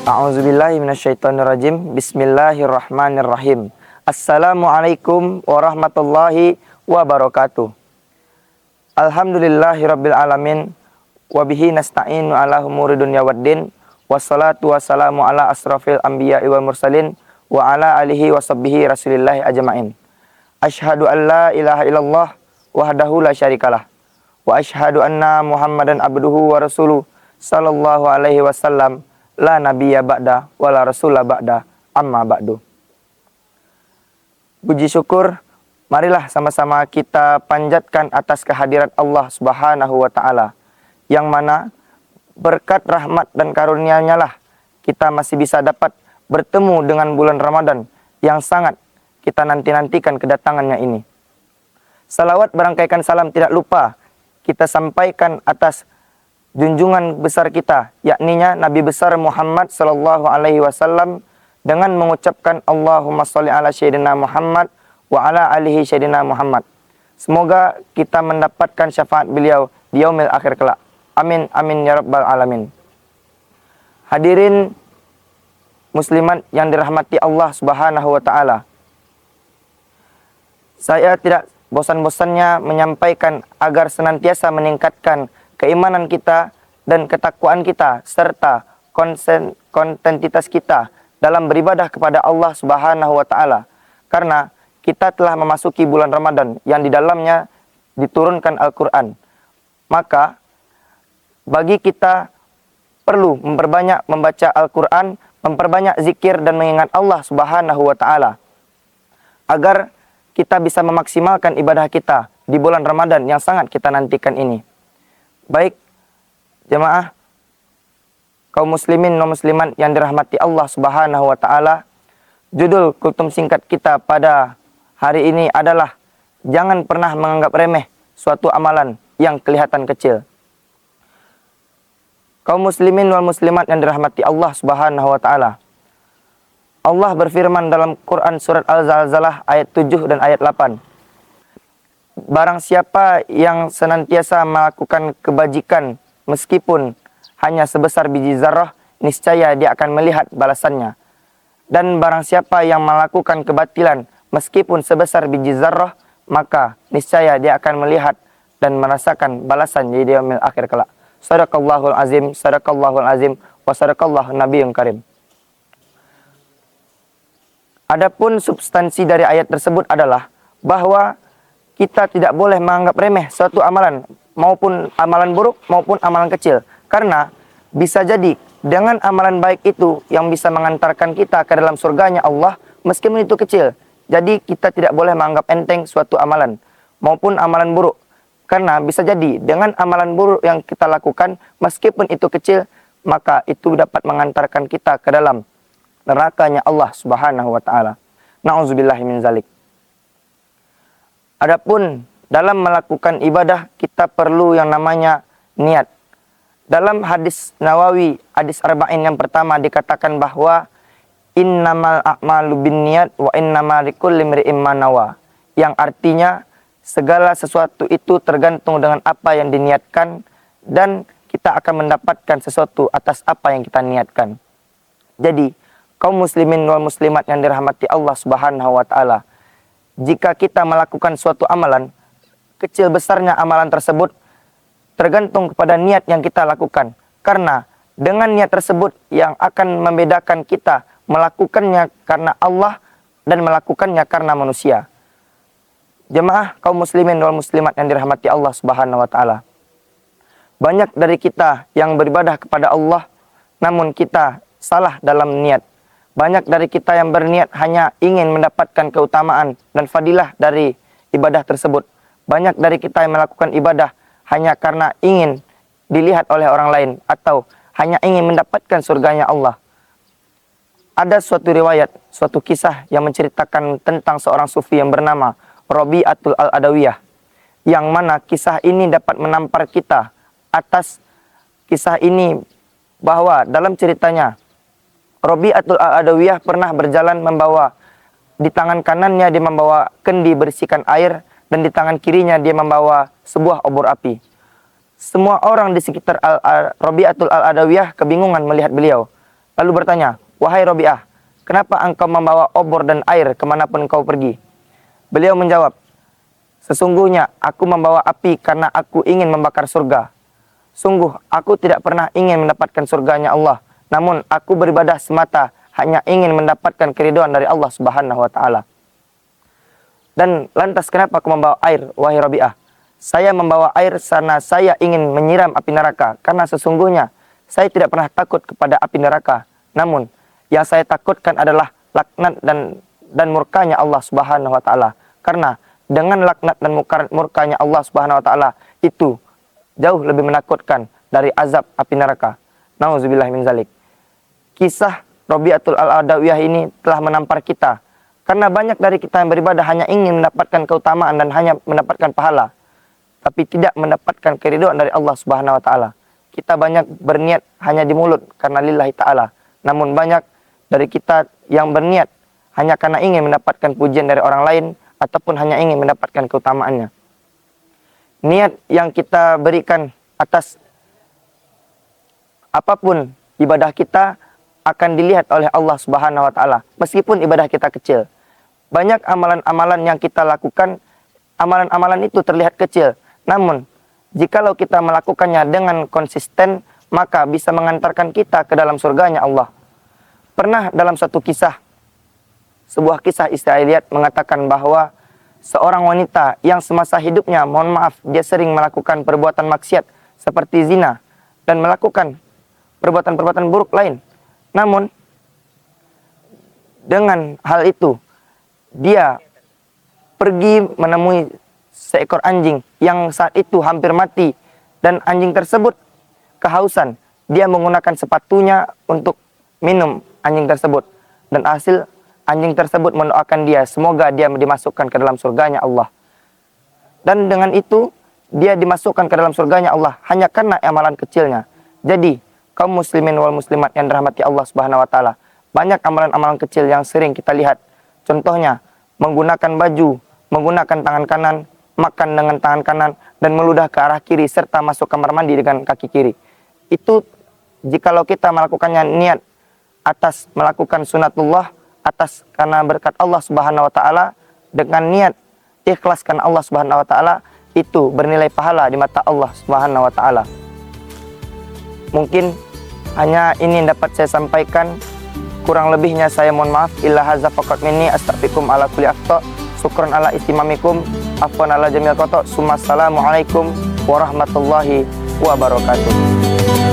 A'udzubillahi minasyaitonirrajim. Bismillahirrahmanirrahim. Assalamualaikum warahmatullahi wabarakatuh. Alhamdulillahirabbil alamin wa bihi nasta'inu ala umuri dunya waddin. Wassalatu wassalamu ala asrafil anbiya'i wal mursalin wa ala alihi wa sahbihi rasulillahi ajma'in. Asyhadu an la ilaha illallah wahdahu la syarikalah wa asyhadu anna Muhammadan abduhu wa rasuluh sallallahu alaihi wasallam. La nabiyya ba'da wa la rasulah ba'da amma ba'du. Puji syukur, marilah sama-sama kita panjatkan atas kehadirat Allah Subhanahu wa taala, yang mana berkat rahmat dan karunia-Nya lah kita masih bisa dapat bertemu dengan bulan Ramadan yang sangat kita nanti-nantikan kedatangannya ini. Salawat berangkaikan salam tidak lupa kita sampaikan atas junjungan besar kita, yakninya Nabi besar Muhammad sallallahu alaihi wasallam, dengan mengucapkan Allahumma sholli ala sayyidina Muhammad wa ala alihi sayyidina Muhammad. Semoga kita mendapatkan syafaat beliau di yaumil akhir kelak. Amin amin ya rabbal alamin. Hadirin muslimat yang dirahmati Allah Subhanahu wa taala. Saya tidak bosan-bosannya menyampaikan agar senantiasa meningkatkan keimanan kita dan ketakwaan kita serta kontentitas kita dalam beribadah kepada Allah Subhanahu wa taala, karena kita telah memasuki bulan Ramadan yang di dalamnya diturunkan Al-Qur'an. Maka bagi kita perlu memperbanyak membaca Al-Qur'an, memperbanyak zikir dan mengingat Allah Subhanahu wa taala agar kita bisa memaksimalkan ibadah kita di bulan Ramadan yang sangat kita nantikan ini. Baik, jemaah kaum muslimin dan muslimat yang dirahmati Allah Subhanahu wa taala, judul kultum singkat kita pada hari ini adalah jangan pernah menganggap remeh suatu amalan yang kelihatan kecil. Kaum muslimin wal muslimat yang dirahmati Allah Subhanahu wa taala, Allah berfirman dalam Quran surat Al-Zalzalah ayat 7 dan ayat 8. Barang siapa yang senantiasa melakukan kebajikan meskipun hanya sebesar biji zarah, niscaya dia akan melihat balasannya. Dan barang siapa yang melakukan kebatilan meskipun sebesar biji zarah, maka niscaya dia akan melihat dan merasakan balasan di yaumil akhir kelak. Sadaqallahul azim, sadaqallahul azim, wa sadaqallahu nabiyyun karim. Adapun substansi dari ayat tersebut adalah bahwa kita tidak boleh menganggap remeh suatu amalan, maupun amalan buruk maupun amalan kecil. Karena bisa jadi dengan amalan baik itu yang bisa mengantarkan kita ke dalam surganya Allah, meskipun itu kecil. Jadi kita tidak boleh menganggap enteng suatu amalan maupun amalan buruk. Karena bisa jadi dengan amalan buruk yang kita lakukan, meskipun itu kecil, maka itu dapat mengantarkan kita ke dalam nerakanya Allah Subhanahu wa taala. Na'udzubillahi min zalik. Adapun dalam melakukan ibadah kita perlu yang namanya niat. Dalam hadis Nawawi, hadis Arba'in yang pertama dikatakan bahwa innamal a'malu binniyat wa innamal likulli imri'in ma nawa, yang artinya segala sesuatu itu tergantung dengan apa yang diniatkan dan kita akan mendapatkan sesuatu atas apa yang kita niatkan. Jadi, kaum muslimin wal muslimat yang dirahmati Allah Subhanahu wa taala, jika kita melakukan suatu amalan, kecil besarnya amalan tersebut tergantung kepada niat yang kita lakukan. Karena dengan niat tersebut yang akan membedakan kita melakukannya karena Allah dan melakukannya karena manusia. Jemaah kaum muslimin wal muslimat yang dirahmati Allah Subhanahu wa taala, banyak dari kita yang beribadah kepada Allah namun kita salah dalam niat. Banyak dari kita yang berniat hanya ingin mendapatkan keutamaan dan fadilah dari ibadah tersebut. Banyak dari kita yang melakukan ibadah hanya karena ingin dilihat oleh orang lain atau hanya ingin mendapatkan surganya Allah. Ada suatu riwayat, suatu kisah yang menceritakan tentang seorang sufi yang bernama Rabi'atul Al-Adawiyah, yang mana kisah ini dapat menampar kita atas kisah ini, bahwa dalam ceritanya Rabi'atul Al-Adawiyah pernah berjalan membawa, di tangan kanannya dia membawa kendi berisikan air dan di tangan kirinya dia membawa sebuah obor api. Semua orang di sekitar Rabi'atul Al-Adawiyah kebingungan melihat beliau. lalu bertanya, "Wahai Rabi'ah, kenapa engkau membawa obor dan air kemanapun engkau pergi?" Beliau menjawab, "Sesungguhnya aku membawa api karena aku ingin membakar surga. Sungguh aku tidak pernah ingin mendapatkan surganya Allah, namun aku beribadah semata hanya ingin mendapatkan keridhaan dari Allah Subhanahu wa taala." Dan lantas kenapa aku membawa air, wahai Rabi'ah? Saya membawa air karena saya ingin menyiram api neraka, karena sesungguhnya saya tidak pernah takut kepada api neraka. Namun yang saya takutkan adalah laknat dan murkanya Allah Subhanahu wa taala. Karena dengan laknat dan murkanya Allah Subhanahu wa taala itu jauh lebih menakutkan dari azab api neraka. Nauzubillah min zalik. Kisah Rabi'atul Al-Adawiyah ini telah menampar kita. Karena banyak dari kita yang beribadah hanya ingin mendapatkan keutamaan dan hanya mendapatkan pahala, tapi tidak mendapatkan keridhaan dari Allah Subhanahu wa taala. Kita banyak berniat hanya di mulut karena lillahi taala. Namun banyak dari kita yang berniat hanya karena ingin mendapatkan pujian dari orang lain ataupun hanya ingin mendapatkan keutamaannya. Niat yang kita berikan atas apapun ibadah kita akan dilihat oleh Allah Subhanahu wa taala, meskipun ibadah kita kecil. Banyak amalan-amalan yang kita lakukan, amalan-amalan itu terlihat kecil. Namun, jikalau kita melakukannya dengan konsisten, maka bisa mengantarkan kita ke dalam surganya Allah. Pernah dalam satu kisah, sebuah kisah Israiliyat mengatakan bahwa seorang wanita yang semasa hidupnya, mohon maaf, dia sering melakukan perbuatan maksiat seperti zina dan melakukan perbuatan-perbuatan buruk lain. Namun, dengan hal itu, dia pergi menemui seekor anjing yang saat itu hampir mati. Dan anjing tersebut kehausan. Dia menggunakan sepatunya untuk minum anjing tersebut. Dan hasil anjing tersebut mendoakan dia, semoga dia dimasukkan ke dalam surganya Allah. Dan dengan itu, dia dimasukkan ke dalam surganya Allah hanya karena amalan kecilnya. Jadi, kaum muslimin wal muslimat yang dirahmati Allah Subhanahu wa taala, banyak amalan-amalan kecil yang sering kita lihat. Contohnya, menggunakan baju, menggunakan tangan kanan, makan dengan tangan kanan, dan meludah ke arah kiri, serta masuk kamar mandi dengan kaki kiri. Itu jikalau kita melakukannya niat atas melakukan sunatullah, atas karena berkat Allah Subhanahu wa taala, dengan niat ikhlas karena Allah Subhanahu wa taala, itu bernilai pahala di mata Allah Subhanahu wa taala. Mungkin hanya ini yang dapat saya sampaikan. Kurang lebihnya saya mohon maaf. Illa hadza faqat minni astaghfirukum ala kulli akhta. Syukran ala istimamikum. Afwan ala jamil qata. Assalamualaikum warahmatullahi wabarakatuh.